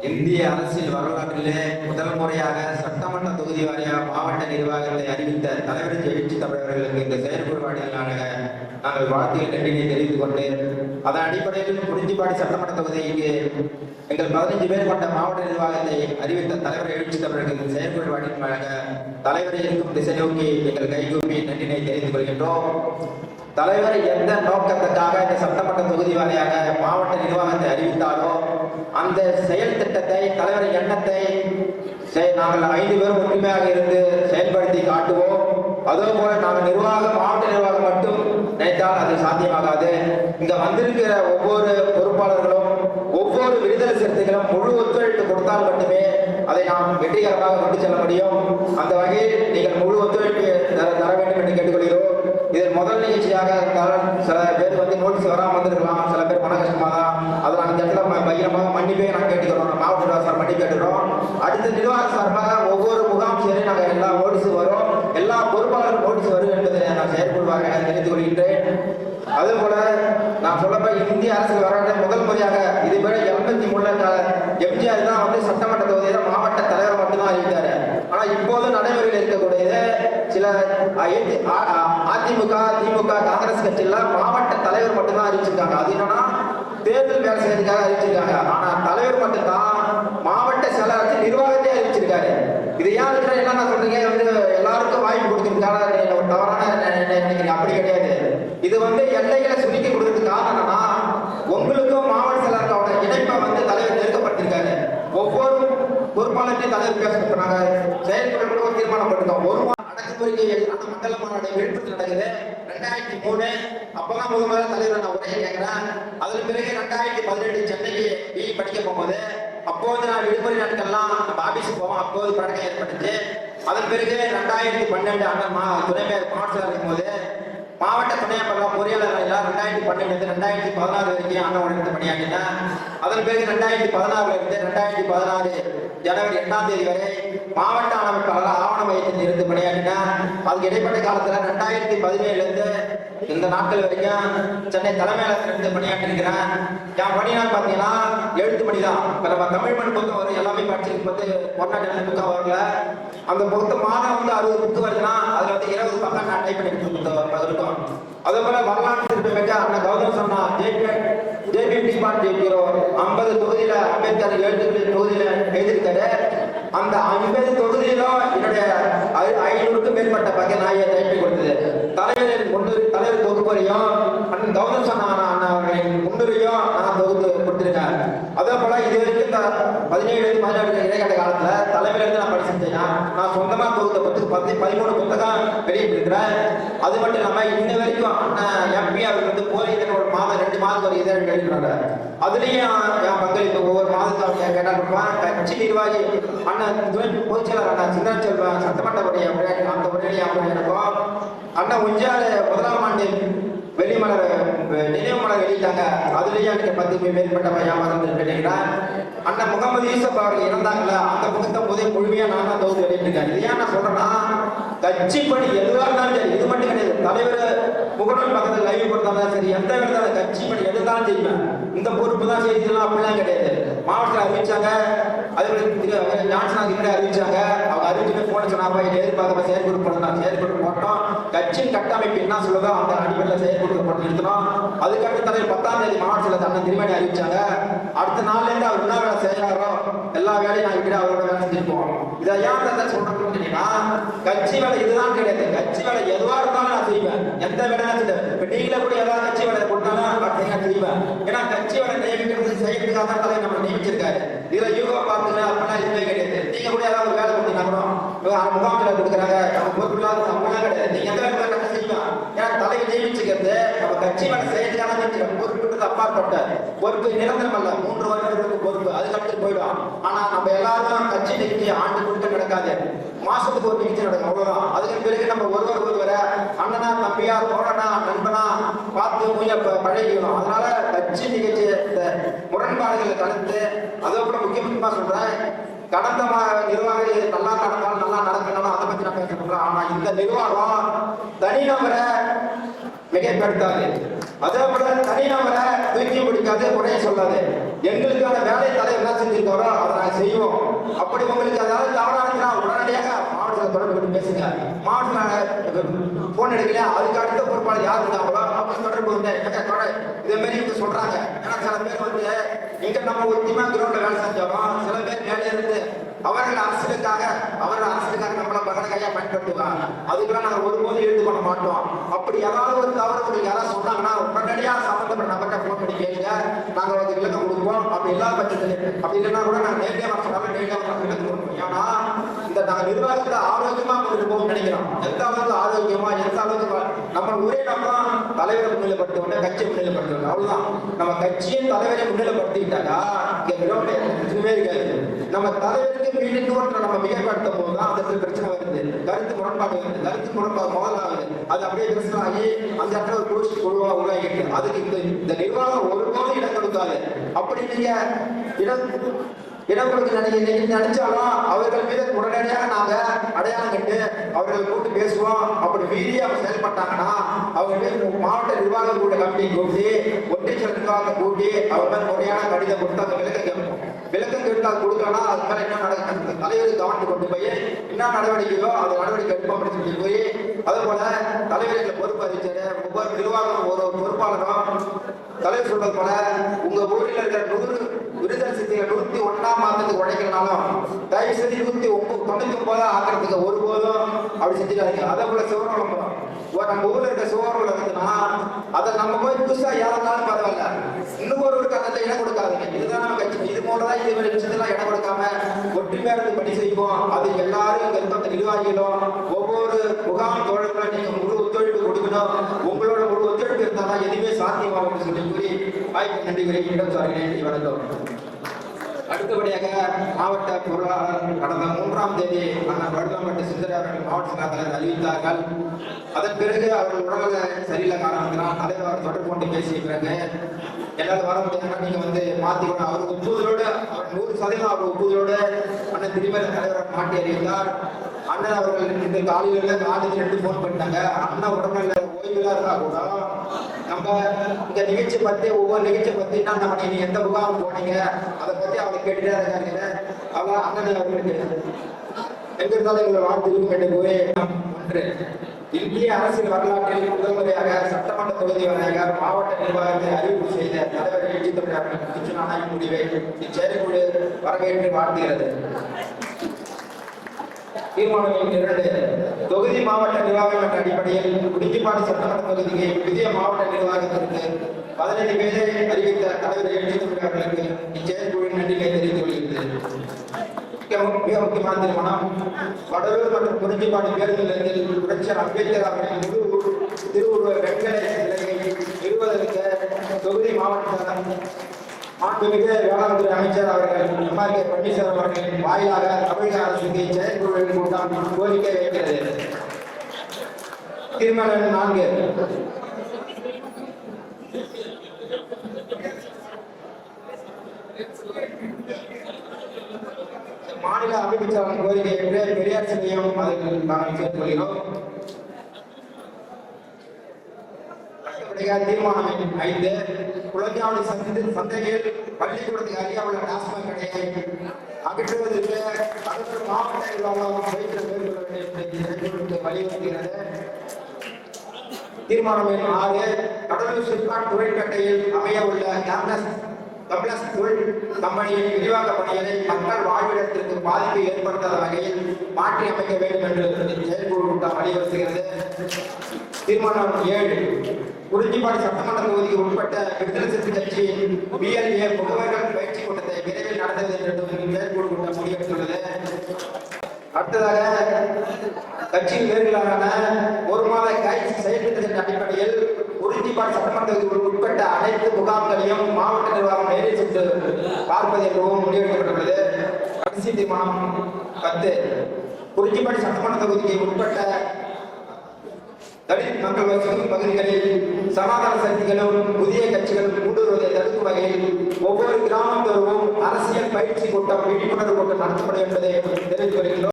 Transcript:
இந்திய அரசியல் வரலாற்றிலே முதல் முறையாக சட்டமன்ற தொகுதி வாரியாக மாவட்ட நிர்வாகத்தை அறிவித்த தலைவர் எழுச்சி தமிழர்களுக்கு இந்த செயற்குழு வாயிலாக நாங்கள் வாழ்த்துக்கள் நன்றினை தெரிவித்துக் கொண்டு அதன் அடிப்படையில் குறிஞ்சிப்பாடி சட்டமன்ற தொகுதிக்கு எங்கள் 15 பேர் கொண்ட மாவட்ட நிர்வாகத்தை அறிவித்த தலைவர் எழுச்சி தமிழர்களுக்கு செயற்குழு வாயிலாக தலைவரை இருக்கும் திசை நோக்கி எங்கள் கைகூப்பி நன்றினை தெரிவித்துக் கொள்கின்றோம். தலைவர் எந்த நோக்கத்துக்காக இந்த சட்டமன்ற தொகுதி வாரியாக மாவட்ட நிர்வாகத்தை அறிவித்தாரோ அந்த செயல் திட்டத்தை தலைவர் எண்ணத்தை நாங்கள் 5 பேரும் ஒற்றுமையாக இருந்து செயல்படுத்தி காட்டுவோம். அதே போல நாங்கள் மாவட்ட நிர்வாகம் மட்டும் நினைத்தால் அது சாத்தியமாகாது. இங்க வந்திருக்கிற ஒவ்வொரு பொறுப்பாளர்களும் ஒவ்வொரு விடுதலை சிறுத்தைகளும் முழு ஒத்துழைப்பு கொடுத்தால் மட்டுமே அதை நாம் வெற்றிகரமாக கொண்டு செல்ல முடியும். அந்த வகையில் நீங்கள் முழு ஒத்துழைப்பு தர வேண்டும் என்று கேட்டுக்கொள்கிறோம். இதில் முதல் நிகழ்ச்சியாக சில பேர் நோட்டீஸ் வராமல் வந்திருக்கலாம், சில பேர் பண கஷ்டமாக தான். அதை நாங்கள் இடத்துல பகிரமாக மன்னிப்பே நாங்கள் கேட்டுக்கிறோம். மாவட்ட நிர்வாக சார் மன்னிப்பு கேட்டுக்கிறோம். அடுத்த நிர்வாக சார்பாக ஒவ்வொரு முகாம் சரி நாங்கள் எல்லா நோட்டீஸ் வரும், எல்லா பொறுப்பாளர்களும் நோட்டீஸ் வரும் என்பதை நான் செயற்கொள்வாக தெரிந்து கொள்கின்றேன். அதே போல நான் சொல்லப்ப இந்திய அரசு வரலாற்று முதல் முறையாக இதுவரை 83 எம்ஜிஆர் தான் சட்டமன்ற தொகுதியில மாவட்ட தலைவர் மட்டும்தான் அறிவித்தாரு. ஆனா இப்போது நடைமுறையில் இருக்கக்கூடியது சில அதிமுக, திமுக, காங்கிரஸ் கட்சியெல்லாம் மாவட்ட தலைவர் மட்டும்தான் அறிவிச்சிருக்காங்க. அது என்னன்னா தேர்தல் வேலை செய்யறதுக்காக அறிவிச்சிருக்காங்க. ஆனா தலைவர் மட்டும்தான் மாவட்ட செயலாளர் நிர்வாகத்தை அறிவிச்சிருக்காரு. இது ஏன் இருக்கிற என்ன சொல்றீங்க எல்லாருக்கும் வாய்ப்பு கொடுக்கறதுக்காக ஒரு தவறான நினைக்கிறீங்க. அப்படி கிடையாது. இது எல்லைகளை சுருக்கி கொடுக்கறதுக்கு காரணம் என்னன்னா உங்களுக்கும் மாவட்ட செயலாளர்களோட இணைப்பை தலைவர் நெருக்கப்பட்டிருக்காரு. ஒவ்வொரு பொறுப்பாளர்கிட்டையும் தலைவர் பேச நாங்க செயல்பட தீர்மானம் பண்ணிருக்கோம். ஒரு அடக்குமுறைக்கு அந்த மண்டல மாநாடு விழுப்புரத்தில் நடக்குது 2003. அப்பதான் முதல்ல தலைவர் நான் உரையை கேட்கிறேன். அதன் பிறகு 2018 சென்னைக்கு படிக்க போகும்போது அப்போது நான் விடுமுறை நாட்கள்லாம் நம்ம ஆபீஸுக்கு போவோம். அப்போது பழக்கம் ஏற்பட்டுச்சு. அதன் பிறகு 2012 அண்ணன் துணைமையர் மாவட்ட இருக்கும் போது மாவட்ட துணையமைச்சர் பொறியாளர் எல்லாம் 2012 2016 வரைக்கும் அண்ணன் எடுத்து பணியாற்றினேன். அதன் பிறகு 2016 இருந்து 2016 ஜனவரி 8ஆம் தேதி வரை மாவட்ட அமைப்பாளர் ஆவண மையத்தில் இருந்து பணியாற்றினேன். அதுக்கு இடைப்பட்ட காலத்துல 2017 இருந்து இந்த நாட்கள் வரைக்கும் சென்னை தலைமையிலிருந்து பணியாற்றிருக்கிறேன். என் பணியால் பார்த்தீங்கன்னா எழுத்து பணி தான். இப்போ நம்ம தமிழ் மண் புத்தகம் வரும் எல்லாமே படிச்சிருக்கும் பொன்னாட்டு புத்தகம் வரல. அந்த புத்தகம் மாதம் 60 புக்கு வருதுன்னா அதுல 20 பக்கம் நான் டைப் பண்ணி புத்தகம் இருக்கும். அதே போல வரலாற்று திருப்பி அண்ணன் கௌதம் சொன்னா ஜேபி 50 தொகுதியில அம்பேத்கர் 7 தொகுதியில எழுதியிருக்காரு. அந்த 50 தொகுதியிலும் என்னுடைய 500க்கும் மேற்பட்ட பக்கம் நாயை டைப் கொடுத்தது. தலைவர் தொகுப்பறையும் அண்ணன் கௌதம் சொன்ன முன்னுரையும் நான் தொகுத்து கொடுத்திருக்கேன். அதே போல இது வரைக்கும் 17 இடைக்கால காலத்துல தலைமையிலிருந்து நான் பணி செஞ்சேன். நான் சொந்தமா தொகுத்த 13 புத்தகம் வெளியிட்டிருக்கிறேன். அது மட்டும் இல்லாம இன்ன வரைக்கும் அண்ணன் எம்பி அவர்கள் போலி இதழ் ஒரு மாதம் 2 மாதம் ஒரு இதழ் எழுதினாங்க. அதுலயும் என் பங்களிப்பு ஒவ்வொரு மாதத்துக்கு அவங்க கேட்டா கொடுப்பேன். கட்சி நிர்வாகி அண்ணன் துணை பொதுச்செயலர் அண்ணன் சிந்தன செல்வன் சட்டமன்ற உடைய அந்த உரையிலேயே இருக்கும். அண்ணன் உஞ்சால 1ஆம் ஆண்டு வெளிமலர் நினைவு மலர் வெளியிட்டாங்க. அதுலேயே எனக்கு 10 மேற்பட்ட ஏமாதம் கேட்டீங்கன்னா அண்ணன் முகமது யூசப் அவர்கள் இறந்தாங்களா அந்த புத்தகம் முழுமையா நான் தான் தொகுதி வெளியிட்டிருக்கேன். இது ஏன் நான் சொல்றேன்னா கட்சி பணி எதுவாக இருந்தாலும் சரி, இது மட்டும் கிடையாது. தலைவர் முகநூல் பக்கத்தில் லைவ் கொடுத்தாலும் சரி, எந்த இடத்துல கட்சி பணி எதுதான் செய்வேன். இந்த பொறுப்பு தான் செய்யலாம் அப்படிலாம் கிடையாது. மாவட்டத்தில் அறிவிச்சாங்க, அது ஜான்சன் இப்படி அறிவிச்சாங்க. அவங்க அறிவிச்சுட்டு போன சொன்னாப்பா எதிர்பார்க்க செயற்குழு பண்ணலாம். செயற்குழு போட்டோம். கட்சியின் கட்டமைப்பு என்ன சொல்லுதோ அந்த அடிப்படையில் செயற்குழு போட்டு நிறுத்தணும். அதுக்கடுத்து தலைவர் 10ஆம் தேதி மாவட்டத்தில் தன்னை திருமணி அறிவிச்சாங்க. அடுத்த நாள்ல இருந்து அவர் என்ன வேலை செய்யறாரோ எல்லா வேலையும் நான் இப்படி அவரோட வேலை செஞ்சிருப்போம். இதை ஏன் சொல்றேன்னு கேட்டீங்கன்னா கட்சி வேலை இதுதான் கிடையாது. கட்சி வேலை எதுவா இருந்தாலும் நான் செய்வேன். எந்த வேலை இப்ப நீங்களே கூட ஏதாவது கட்சி வேலை கொடுத்தாலும் நான் செய்வேன். ஏன்னா கட்சி வேலை நியமிக்கிறது செய்யறதுக்காக தான் தலைவர் நம்ம நியமிச்சிருக்காரு. இதுல யூகா பார்த்துங்க அப்படின்னா இதுவே கிடையாது. நீங்க கூட ஏதாவது ஒரு வேலை கொடுத்தீங்கன்னா முகாமில் கொடுக்குறாங்க நம்ம பொறுப்பில்லாத அப்படிலாம் கிடையாது. நீங்க எந்த வேலை கட்ட செய்வேன். ஏன்னா தலைவர் நியமிச்சுக்கிறது நம்ம கட்சி வேலை செய்யறதுக்காக பொறுப்புன்றது அப்பாற்பட்ட பொறுப்பு நிரந்தரம் அல்ல. 3 வருடங்களுக்கு பொறுப்பு அது கட்டு போயிடும். ஆனா நம்ம எல்லாரும் கட்சி நிகழ்ச்சி ஆண்டு கொடுத்து நடக்காது. மாசத்துக்கு ஒரு நிகழ்ச்சி நடக்கும், அவ்வளவுதான். அதுக்கு பிறகு நம்ம ஒருவரை அண்ணனா தம்பியா தோழனா நண்பனா பார்த்து பழகிக்கணும். அதனால கட்சி நிகழ்ச்சி முரண்பாடுகளை கலந்து அதே கூட முக்கியமா சொல்றேன். கடந்த நிர்வாகம் நல்லா நடந்தாலும் நல்லா நடக்கணும் அதை பத்தி நான் பேச. ஆனா இந்த நிர்வாகம் தனிநபரை மிகைப்படுத்தாது. அதே போல தனிநபரை தூக்கி பிடிக்காது, குறைய சொல்லாது. எங்களுக்கான வேலை தலைவர் என்ன செஞ்சிருக்காரோ அதை அப்படி உங்களுக்கு அதாவது தவறானா உடனடியாக மாவட்டத்தில் தொடர்பு கொண்டு பேசுங்க. மாவட்டத்தில் போன் எடுக்கல, அதுக்கு அடுத்த பொறுப்பாளர் யார் இருந்தாங்களோ அவங்க தொடர்பு வந்து இதே மாதிரி இவங்க சொல்றாங்க. ஏன்னா சில பேர் வந்து இங்க நம்ம ஒத்தியமா கிரௌண்ட்ல வேலை செஞ்சோம், சில பேர் மேலே இருந்து அவர்கள் அரசுக்காக நம்மள பகல கையா பயன்படுத்துவாங்க. அதுக்கெல்லாம் நாங்கள் ஒருபோதும் எழுது பண்ண மாட்டோம். அப்படி ஏதாவது ஒரு தவறு உங்களுக்கு யாராவது சொன்னாங்கன்னா உடனடியாக சம்பந்தப்பட்ட நபர்கிட்ட போன் பண்ணி கேளுங்க, நாங்கள் வந்து விளக்கம் கொடுப்போம். அப்படி இல்லாத பட்சத்தில் அப்படி இல்லைன்னா கூட நாங்கள் நேரடியாக வர சொன்னாலும் நேரடியாக விளக்கம் கொடுப்போம். ஏன்னா இந்த நாங்கள் நிர்வாகத்தை ஆரோக்கியமா கொண்டு போகணும்னு நினைக்கிறோம். எந்த அளவுக்கு ஆரோக்கியமா, எந்த அளவுக்கு நம்ம ஒரே நம்ம தலைவரை முன்னிலைப்படுத்த கட்சி முன்னிலைப்படுத்த அவ்வளவுதான். நம்ம கட்சியின் தலைவரை முன்னிலைப்படுத்திட்டாக்கா இங்க கிரௌண்ட் எதுவுமே இருக்காது. நம்ம தலைவருக்கு மீண்டும் நம்ம மிகப்படுத்தும் போதுதான் அதற்கு பிரச்சனை வருது, கருத்து முரண்பாடு வருது. கருத்து முரண்பாடு முதலாகுது, அது அப்படியே பிரச்சனை ஆகி அந்த இடத்துல ஒரு கோஷி குழுவா உருவாகிட்டு அதுக்கு இந்த நிர்வாகம் ஒருபோதும் இடம் கொடுக்காது. அப்படி நீங்க இடம் கொடுக்க நினைச்சாலும் அவர்கள் மீது உடனடியாக நாங்க அடையாளம் கண்டு அவர்கள் கூட்டு பேசுவோம். அப்படி மீறிய செயல்பட்டாங்கன்னா அவங்க மீது மாவட்ட நிர்வாகம் கூட கமிட்டி கூட்டி ஒன்றிய நிர்வாகம் கூட்டி அவர்கள் முறையான கடிதம் கொடுத்து அந்த விளக்கம் கேட்டால் கொடுக்கலன்னா அது மேல என்ன நடக்கும் தலைவருக்கு கவனத்தை கொண்டு போய் என்ன நடவடிக்கையோ அந்த நடவடிக்கை எடுப்போம் சொல்லி போய் அதே போல தலைவர்களை பொறுப்பு அறிவிச்சாரு. ஒவ்வொரு நிர்வாகம் ஒரு பொறுப்பாளரும் தலைவர் சொல்றது போல உங்க ஊரில் இருக்கிற 100 விடுதலை சித்திகள் 101ஆம் மாதத்துக்கு உழைக்கிறனாலும் தயவு செய்து 199 ஆக்கிறதுக்கு ஒருபோதும் அப்படி செஞ்சுக்காதீங்க. அதே போல சிவனோளம் நம்ம ஊர்ல இருக்க சிவனோளம் இருக்குன்னா அதை நம்ம போய் புதுசா யாருனாலும் பரவாயில்ல, இன்னும் ஒருவருக்கு அந்த இடம் கொடுக்காதீங்க. இதுதான் நம்ம கட்சி. இது போலதான் இது மாதிரி விஷயத்தெல்லாம் இடம் கொடுக்காம ஒற்றுமையா இருந்து பணி செய்வோம். அது எல்லாரும் இங்க இருக்க நிர்வாகிகளும் ஒவ்வொரு முகாம் தோழர்களும் நீங்க முழு ஒத்துழைப்பு கொடுக்கணும். உங்களோட முழு ஒத்துழைப்பு இருந்தாதான் எதுவுமே சாத்தியமாகும் சொல்லி கூறி வாய்ப்பு நன்றி கூறி இடம் சார்கிறேன். வணக்கம். அடுத்தபடியாக மாவட்ட பொருளாளர் கடந்த 3ஆம் தேதி அண்ணன் வடுகம்பட்டி சுந்தரி அவர்கள் மாவட்ட செயலாளர் அறிவித்தார்கள். அதன் பிறகு அவர்கள் உடல்நல சரியில்லை காரணத்தினால் தலைவர் தொடர்பு கொண்டு பேசிய பிறகு எல்லாரும் வர முடியாதுன்னா நீங்க வந்து மாத்திக்கணும். அவர் ஒப்புதலோடு அவர் 100% அவர் ஒப்புதலோடு அண்ணன் திருமண தலைவர் மாட்டி அறிவித்தார். அண்ணன் அவர்கள் இந்த காலையில 4 போன் பண்ணிட்டாங்க. அண்ணன் உடல்நல ஓய்வுல இருந்தா கூட நம்ம இந்த நிகழ்ச்சி பத்தி ஒவ்வொரு நிகழ்ச்சி பத்தி என்ன பண்ணி நீ எந்த முகாம் போனீங்க அதை பத்தி அவங்க கேட்டுட்டே இருக்காங்க. அவ அண்ணன் அவர்களுக்கு எங்க இருந்தாலும் எங்களை வாழ்த்து கேட்டு போய் ஒன்று இந்திய அரசியல் வரலாற்றில் முதல் முறையாக சட்டமன்ற தொகுதி வரையாக மாவட்ட நிர்வாகத்தை அறிவிப்பு செய்த தலைவர் எழுச்சி தமிழர் முடிவை இச்செயற்குழு வரவேற்று வாழ்த்துகிறது. தீர்மானம் 2 தொகுதி மாவட்ட நிர்வாகம் என்ற அடிப்படையில் குறிஞ்சிப்பாடி சட்டமன்ற தொகுதிக்கு புதிய மாவட்ட நிர்வாகத்திற்கு 15 பேரை அறிவித்த தலைவர் எழுச்சி தமிழர்களுக்கு இச்செயற்குழுவின் நன்றியை தெரிவித்துக் கொள்கிறது. மிக முக்கியமான தீர்மானம் வடலூர் மற்றும் குறிஞ்சிப்பாடி பேருந்து நிலையத்தில் புரட்சியாளர் அம்பேத்கர் அவர்களின் திருவுருவ வெண்கல சிலையை நிறுவதற்கு தொகுதி மாவட்ட மாண்புமிகு வேளாண்துறை அமைச்சர் அவர்கள் எம்.ஆர்.கே. பன்னீர்செல்வம் அவர்களின் வாயிலாக தமிழக அரசுக்கு செயற்குழுவின் கூட்டம் கோரிக்கை வைக்கிறது. தீர்மானம் 4 மாநில அமைச்சர் கோரிக்கை என்று பெரியார் சிலையும் அதில் நாங்கள் சேர்த்துக்கொள்கிறோம். தீர்மானம் 5 குளஞ்சாவடி சந்தையில் பள்ளிக்கூடத்துக்கு அருகே உள்ள டாஸ்மாக் கடையை அகற்றுவதற்கு அடுத்த மாவட்ட நிர்வாகம் மேற்கொள்ள வலியுறுத்துகிறது. தீர்மானம் 6 கடலூர் சிப்காட் தொழிற்கட்டையில் அமைய உள்ள கம்ப்ளஸ் தொழில் கம்பெனியின் விரிவாக்க பணிகளை மக்கள் வாழ்விடத்திற்கு பாதிப்பு ஏற்படுத்தாத வகையில் மாற்றி அமைக்க வேண்டும் என்று செயற்குழு கூட்டம் வலியுறுத்துகிறது. தீர்மானம் 7 குறிஞ்சிப்பாடி சட்டமன்ற தொகுதிக்கு உட்பட்ட விடுதலை சிறுத்தை கட்சியின் BLA முகவர்கள் பயிற்சி கூட்டத்தை விரைவில் நடத்துவது என்று செயற்குழு கூட்டம் முடிவெடுத்துள்ளது. அடுத்ததாக கட்சியின் நேர்களான 1 மாத கைது செயல்திட்டத்தின் அடிப்படையில் குறிஞ்சிப்பாடி சட்டமன்ற தொகுதிக்கு உட்பட்ட அனைத்து முகாம்களையும் மாவட்ட நிர்வாகம் நேரில் சென்று பார்ப்பது எனவும் முடிவெடுக்கப்பட்டுள்ளது. கடைசி தீர்மானம் 10 குறிஞ்சிப்பாடி சட்டமன்ற தொகுதிக்கு உட்பட்ட தலித் மக்கள் வசிக்கும் பகுதிகளில் சமாதான சக்திகளும் புதிய கட்சிகளும் ஊடுருவதை தடுக்கும் வகையில் ஒவ்வொரு கிராமத்தோறும் அரசியல் பயிற்சி கூட்டம் விழிப்புணர்வு கூட்டம் நடத்தப்படும் என்பதை தெரிவித்துக் கொள்கிறோம்.